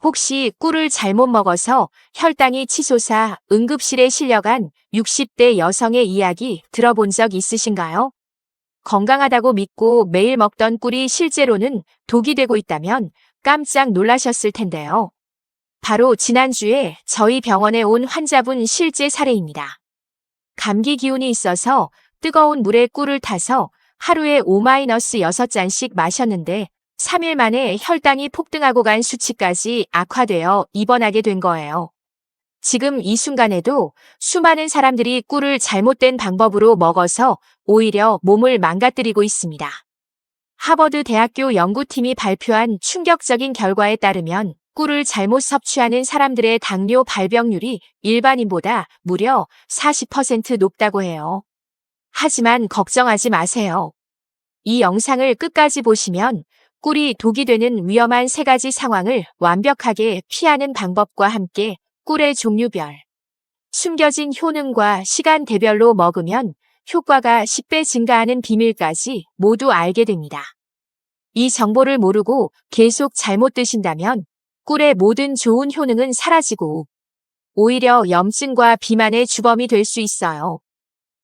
혹시 꿀을 잘못 먹어서 혈당이 치솟아 응급실에 실려간 60대 여성의 이야기 들어본 적 있으신가요? 건강하다고 믿고 매일 먹던 꿀이 실제로는 독이 되고 있다면 깜짝 놀라셨을 텐데요. 바로 지난주에 저희 병원에 온 환자분 실제 사례입니다. 감기 기운이 있어서 뜨거운 물에 꿀을 타서 하루에 5-6잔씩 마셨는데 3일 만에 혈당이 폭등하고 간 수치까지 악화되어 입원하게 된 거예요. 지금 이 순간에도 수많은 사람들이 꿀을 잘못된 방법으로 먹어서 오히려 몸을 망가뜨리고 있습니다. 하버드 대학교 연구팀이 발표한 충격적인 결과에 따르면 꿀을 잘못 섭취하는 사람들의 당뇨 발병률이 일반인보다 무려 40% 높다고 해요. 하지만 걱정하지 마세요. 이 영상을 끝까지 보시면 꿀이 독이 되는 위험한 3가지 상황을 완벽하게 피하는 방법과 함께 꿀의 종류별, 숨겨진 효능과 시간대별로 먹으면 효과가 10배 증가하는 비밀까지 모두 알게 됩니다. 이 정보를 모르고 계속 잘못 드신다면 꿀의 모든 좋은 효능은 사라지고 오히려 염증과 비만의 주범이 될 수 있어요.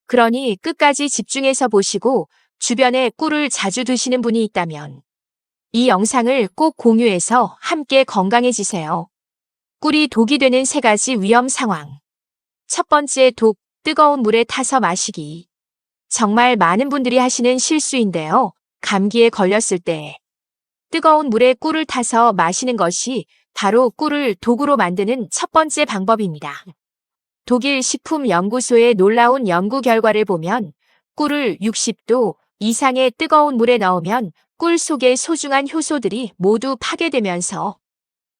그러니 끝까지 집중해서 보시고 주변에 꿀을 자주 드시는 분이 있다면 이 영상을 꼭 공유해서 함께 건강해지세요. 꿀이 독이 되는 3가지 위험 상황. 첫 번째 독, 뜨거운 물에 타서 마시기. 정말 많은 분들이 하시는 실수인데요. 감기에 걸렸을 때 뜨거운 물에 꿀을 타서 마시는 것이 바로 꿀을 독으로 만드는 첫 번째 방법입니다. 독일 식품연구소의 놀라운 연구 결과를 보면 꿀을 60도 이상의 뜨거운 물에 넣으면 꿀 속의 소중한 효소들이 모두 파괴되면서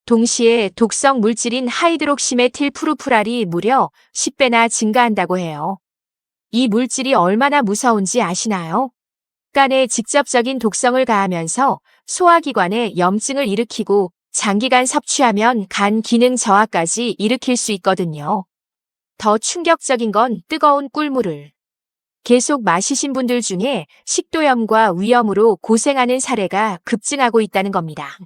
동시에 독성 물질인 하이드록시메틸푸르푸랄이 무려 10배나 증가한다고 해요. 이 물질이 얼마나 무서운지 아시나요? 간에 직접적인 독성을 가하면서 소화기관에 염증을 일으키고 장기간 섭취하면 간 기능 저하까지 일으킬 수 있거든요. 더 충격적인 건 뜨거운 꿀물을 계속 마시신 분들 중에 식도염과 위염으로 고생하는 사례가 급증하고 있다는 겁니다.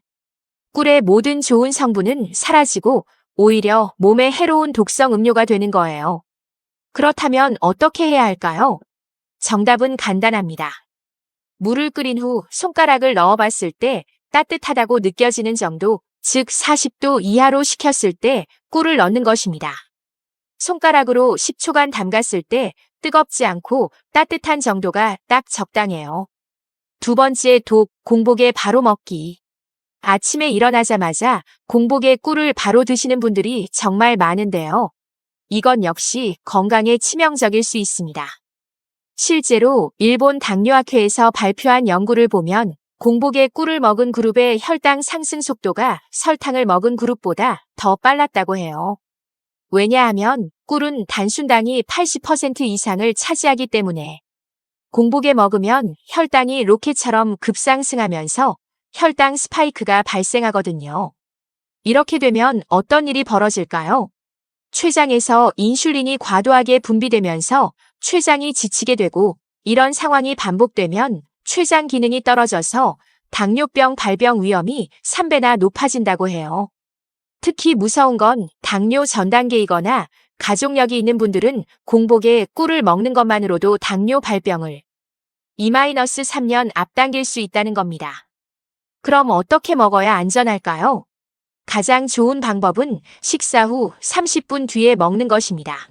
꿀의 모든 좋은 성분은 사라지고 오히려 몸에 해로운 독성 음료가 되는 거예요. 그렇다면 어떻게 해야 할까요? 정답은 간단합니다. 물을 끓인 후 손가락을 넣어봤을 때 따뜻하다고 느껴지는 정도, 즉 40도 이하로 식혔을 때 꿀을 넣는 것입니다. 손가락으로 10초간 담갔을 때 뜨겁지 않고 따뜻한 정도가 딱 적당해요. 두 번째 독, 공복에 바로 먹기. 아침에 일어나자마자 공복에 꿀을 바로 드시는 분들이 정말 많은데요. 이건 역시 건강에 치명적일 수 있습니다. 실제로 일본 당뇨학회에서 발표한 연구를 보면 공복에 꿀을 먹은 그룹의 혈당 상승 속도가 설탕을 먹은 그룹보다 더 빨랐다고 해요. 왜냐하면 꿀은 단순당이 80% 이상을 차지하기 때문에 공복에 먹으면 혈당이 로켓처럼 급상승하면서 혈당 스파이크가 발생하거든요. 이렇게 되면 어떤 일이 벌어질까요? 췌장에서 인슐린이 과도하게 분비되면서 췌장이 지치게 되고 이런 상황이 반복되면 췌장 기능이 떨어져서 당뇨병 발병 위험이 3배나 높아진다고 해요. 특히 무서운 건 당뇨 전 단계이거나 가족력이 있는 분들은 공복에 꿀을 먹는 것만으로도 당뇨 발병을 2-3년 앞당길 수 있다는 겁니다. 그럼 어떻게 먹어야 안전할까요? 가장 좋은 방법은 식사 후 30분 뒤에 먹는 것입니다.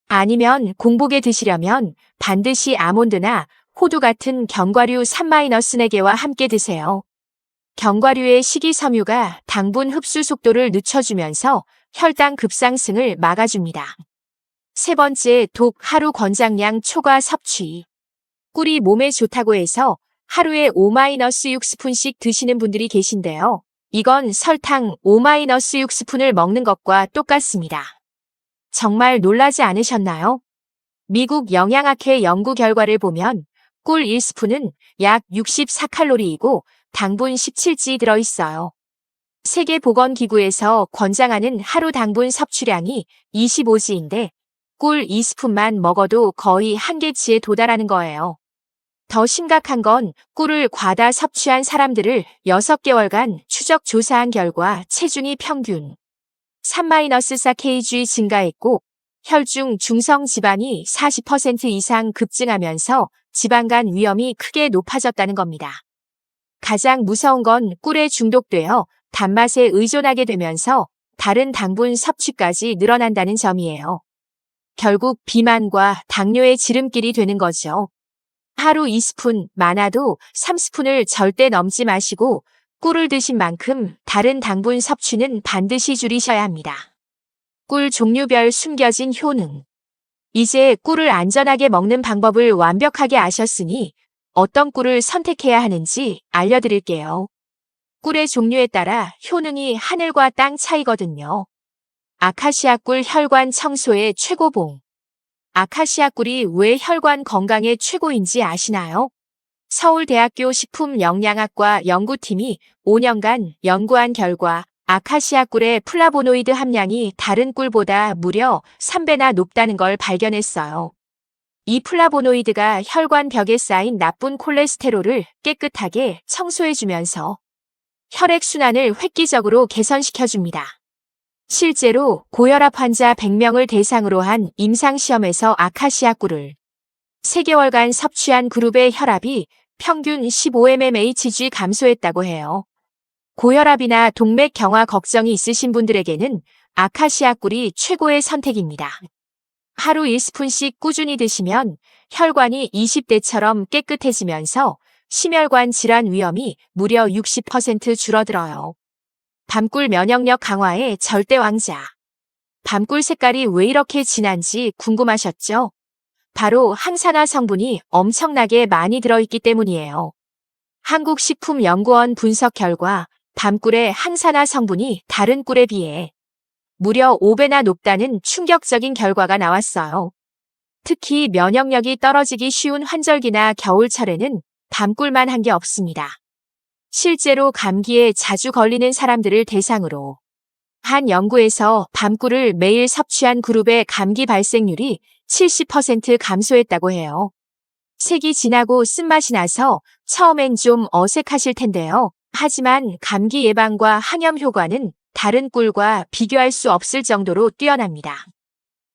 아니면 공복에 드시려면 반드시 아몬드나 호두 같은 견과류 3-4개와 함께 드세요. 견과류의 식이섬유가 당분 흡수 속도를 늦춰주면서 혈당 급상승을 막아줍니다. 세 번째, 독, 하루 권장량 초과 섭취. 꿀이 몸에 좋다고 해서 하루에 5-6스푼씩 드시는 분들이 계신데요. 이건 설탕 5-6스푼을 먹는 것과 똑같습니다. 정말 놀라지 않으셨나요? 미국 영양학회 연구 결과를 보면 꿀 1스푼은 약 64칼로리이고 당분 17지 들어있어요. 세계보건기구에서 권장하는 하루 당분 섭취량이 25지인데 꿀 2스푼만 먹어도 거의 한계치에 도달하는 거예요. 더 심각한 건 꿀을 과다 섭취한 사람들을 6개월간 추적 조사한 결과 체중이 평균 3-4kg 증가했고 혈중 중성 지방이 40% 이상 급증하면서 지방간 위험이 크게 높아졌다는 겁니다. 가장 무서운 건 꿀에 중독되어 단맛에 의존하게 되면서 다른 당분 섭취까지 늘어난다는 점이에요. 결국 비만과 당뇨의 지름길이 되는 거죠. 하루 2스푼, 많아도 3스푼을 절대 넘지 마시고 꿀을 드신 만큼 다른 당분 섭취는 반드시 줄이셔야 합니다. 꿀 종류별 숨겨진 효능. 이제 꿀을 안전하게 먹는 방법을 완벽하게 아셨으니 어떤 꿀을 선택해야 하는지 알려드릴게요. 꿀의 종류에 따라 효능이 하늘과 땅 차이거든요. 아카시아 꿀 혈관 청소의 최고봉. 아카시아 꿀이 왜 혈관 건강에 최고인지 아시나요? 서울대학교 식품영양학과 연구팀이 5년간 연구한 결과 아카시아 꿀의 플라보노이드 함량이 다른 꿀보다 무려 3배나 높다는 걸 발견했어요. 이 플라보노이드가 혈관 벽에 쌓인 나쁜 콜레스테롤을 깨끗하게 청소해주면서 혈액순환을 획기적으로 개선시켜줍니다. 실제로 고혈압 환자 100명을 대상으로 한 임상시험에서 아카시아 꿀을 3개월간 섭취한 그룹의 혈압이 평균 15mmHg 감소했다고 해요. 고혈압이나 동맥 경화 걱정이 있으신 분들에게는 아카시아 꿀이 최고의 선택입니다. 하루 1스푼씩 꾸준히 드시면 혈관이 20대처럼 깨끗해지면서 심혈관 질환 위험이 무려 60% 줄어들어요. 밤꿀 면역력 강화의 절대 왕자. 밤꿀 색깔이 왜 이렇게 진한지 궁금하셨죠? 바로 항산화 성분이 엄청나게 많이 들어있기 때문이에요. 한국식품연구원 분석 결과 밤꿀의 항산화 성분이 다른 꿀에 비해 무려 5배나 높다는 충격적인 결과가 나왔어요. 특히 면역력이 떨어지기 쉬운 환절기나 겨울철에는 밤꿀만 한 게 없습니다. 실제로 감기에 자주 걸리는 사람들을 대상으로 한 연구에서 밤꿀을 매일 섭취한 그룹의 감기 발생률이 70% 감소했다고 해요. 색이 진하고 쓴맛이 나서 처음엔 좀 어색하실 텐데요. 하지만 감기 예방과 항염 효과는 다른 꿀과 비교할 수 없을 정도로 뛰어납니다.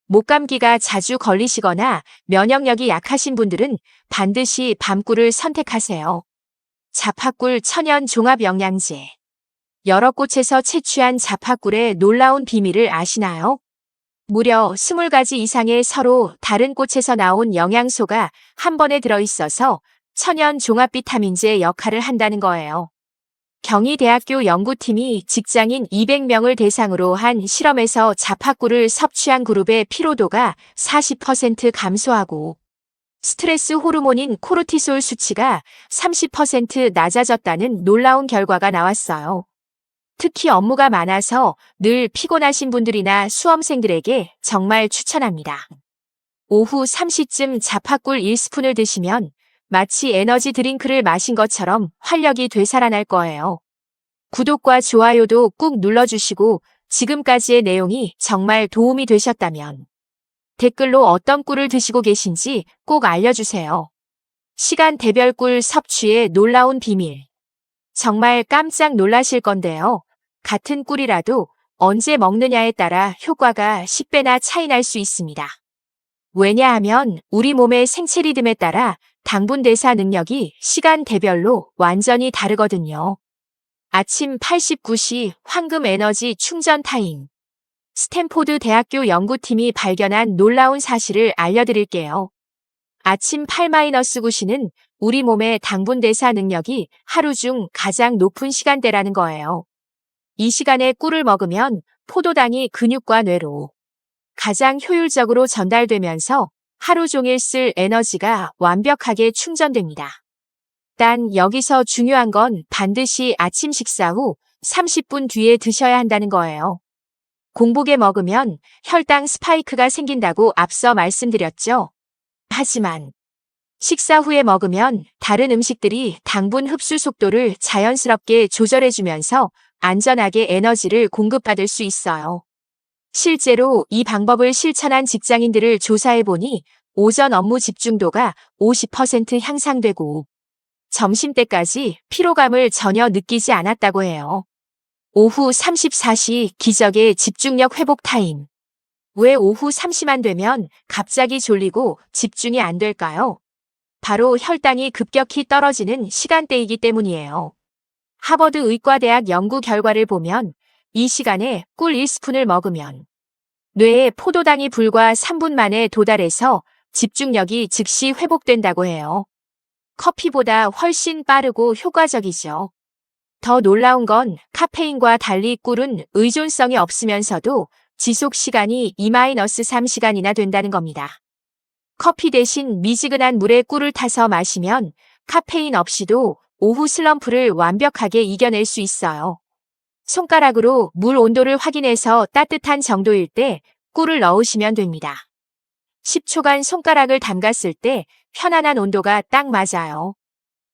목감기가 자주 걸리시거나 면역력이 약하신 분들은 반드시 밤꿀을 선택하세요. 자파꿀 천연 종합 영양제. 여러 꽃에서 채취한 자파꿀의 놀라운 비밀을 아시나요? 무려 20가지 이상의 서로 다른 꽃에서 나온 영양소가 한 번에 들어있어서 천연 종합 비타민제 역할을 한다는 거예요. 경희대학교 연구팀이 직장인 200명을 대상으로 한 실험에서 자파꿀을 섭취한 그룹의 피로도가 40% 감소하고 스트레스 호르몬인 코르티솔 수치가 30% 낮아졌다는 놀라운 결과가 나왔어요. 특히 업무가 많아서 늘 피곤하신 분들이나 수험생들에게 정말 추천합니다. 오후 3시쯤 자파꿀 1스푼을 드시면 마치 에너지 드링크를 마신 것처럼 활력이 되살아날 거예요. 구독과 좋아요도 꾹 눌러주시고 지금까지의 내용이 정말 도움이 되셨다면 댓글로 어떤 꿀을 드시고 계신지 꼭 알려주세요. 시간대별 꿀 섭취의 놀라운 비밀. 정말 깜짝 놀라실 건데요. 같은 꿀이라도 언제 먹느냐에 따라 효과가 10배나 차이 날 수 있습니다. 왜냐하면 우리 몸의 생체 리듬에 따라 당분 대사 능력이 시간대별로 완전히 다르거든요. 아침 89시 황금 에너지 충전 타임. 스탠포드 대학교 연구팀이 발견한 놀라운 사실을 알려드릴게요. 아침 8-9시는 우리 몸의 당분 대사 능력이 하루 중 가장 높은 시간대라는 거예요. 이 시간에 꿀을 먹으면 포도당이 근육과 뇌로 가장 효율적으로 전달되면서 하루 종일 쓸 에너지가 완벽하게 충전됩니다. 단 여기서 중요한 건 반드시 아침 식사 후 30분 뒤에 드셔야 한다는 거예요. 공복에 먹으면 혈당 스파이크가 생긴다고 앞서 말씀드렸죠. 하지만 식사 후에 먹으면 다른 음식들이 당분 흡수 속도를 자연스럽게 조절해주면서 안전하게 에너지를 공급받을 수 있어요. 실제로 이 방법을 실천한 직장인들을 조사해보니 오전 업무 집중도가 50% 향상되고 점심때까지 피로감을 전혀 느끼지 않았다고 해요. 오후 34시 기적의 집중력 회복 타임. 왜 오후 3시만 되면 갑자기 졸리고 집중이 안 될까요? 바로 혈당이 급격히 떨어지는 시간대이기 때문이에요. 하버드 의과대학 연구 결과를 보면 이 시간에 꿀 1스푼을 먹으면 뇌에 포도당이 불과 3분 만에 도달해서 집중력이 즉시 회복된다고 해요. 커피보다 훨씬 빠르고 효과적이죠. 더 놀라운 건 카페인과 달리 꿀은 의존성이 없으면서도 지속 시간이 2-3시간이나 된다는 겁니다. 커피 대신 미지근한 물에 꿀을 타서 마시면 카페인 없이도 오후 슬럼프를 완벽하게 이겨낼 수 있어요. 손가락으로 물 온도를 확인해서 따뜻한 정도일 때 꿀을 넣으시면 됩니다. 10초간 손가락을 담갔을 때 편안한 온도가 딱 맞아요.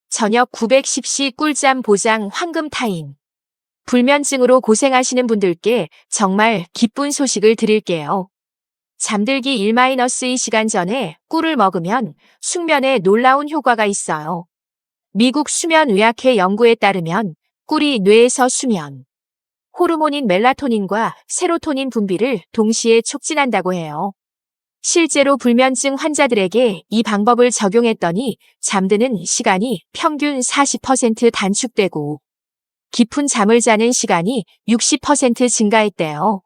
저녁 910시 꿀잠 보장 황금 타임. 불면증으로 고생하시는 분들께 정말 기쁜 소식을 드릴게요. 잠들기 1-2시간 전에 꿀을 먹으면 숙면에 놀라운 효과가 있어요. 미국 수면의학회 연구에 따르면 꿀이 뇌에서 수면, 호르몬인 멜라토닌과 세로토닌 분비를 동시에 촉진한다고 해요. 실제로 불면증 환자들에게 이 방법을 적용했더니 잠드는 시간이 평균 40% 단축되고 깊은 잠을 자는 시간이 60% 증가했대요.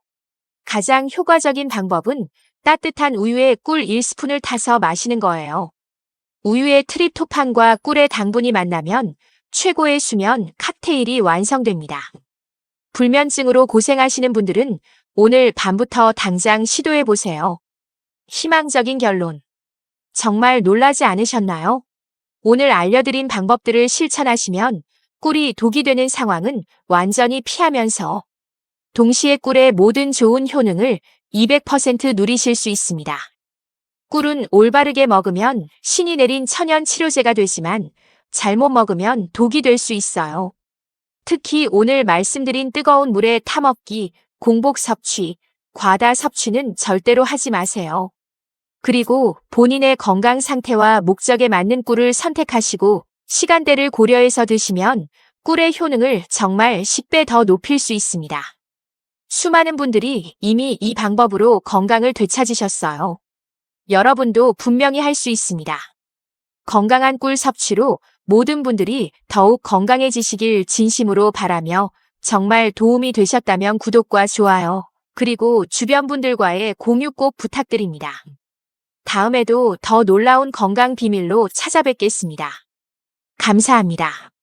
가장 효과적인 방법은 따뜻한 우유에 꿀 1스푼을 타서 마시는 거예요. 우유의 트립토판과 꿀의 당분이 만나면 최고의 수면 칵테일이 완성됩니다. 불면증으로 고생하시는 분들은 오늘 밤부터 당장 시도해보세요. 희망적인 결론. 정말 놀라지 않으셨나요? 오늘 알려드린 방법들을 실천하시면 꿀이 독이 되는 상황은 완전히 피하면서 동시에 꿀의 모든 좋은 효능을 200% 누리실 수 있습니다. 꿀은 올바르게 먹으면 신이 내린 천연 치료제가 되지만 잘못 먹으면 독이 될 수 있어요. 특히 오늘 말씀드린 뜨거운 물에 타먹기, 공복 섭취, 과다 섭취는 절대로 하지 마세요. 그리고 본인의 건강 상태와 목적에 맞는 꿀을 선택하시고 시간대를 고려해서 드시면 꿀의 효능을 정말 10배 더 높일 수 있습니다. 수많은 분들이 이미 이 방법으로 건강을 되찾으셨어요. 여러분도 분명히 할 수 있습니다. 건강한 꿀 섭취로 모든 분들이 더욱 건강해지시길 진심으로 바라며 정말 도움이 되셨다면 구독과 좋아요, 그리고 주변 분들과의 공유 꼭 부탁드립니다. 다음에도 더 놀라운 건강 비밀로 찾아뵙겠습니다. 감사합니다.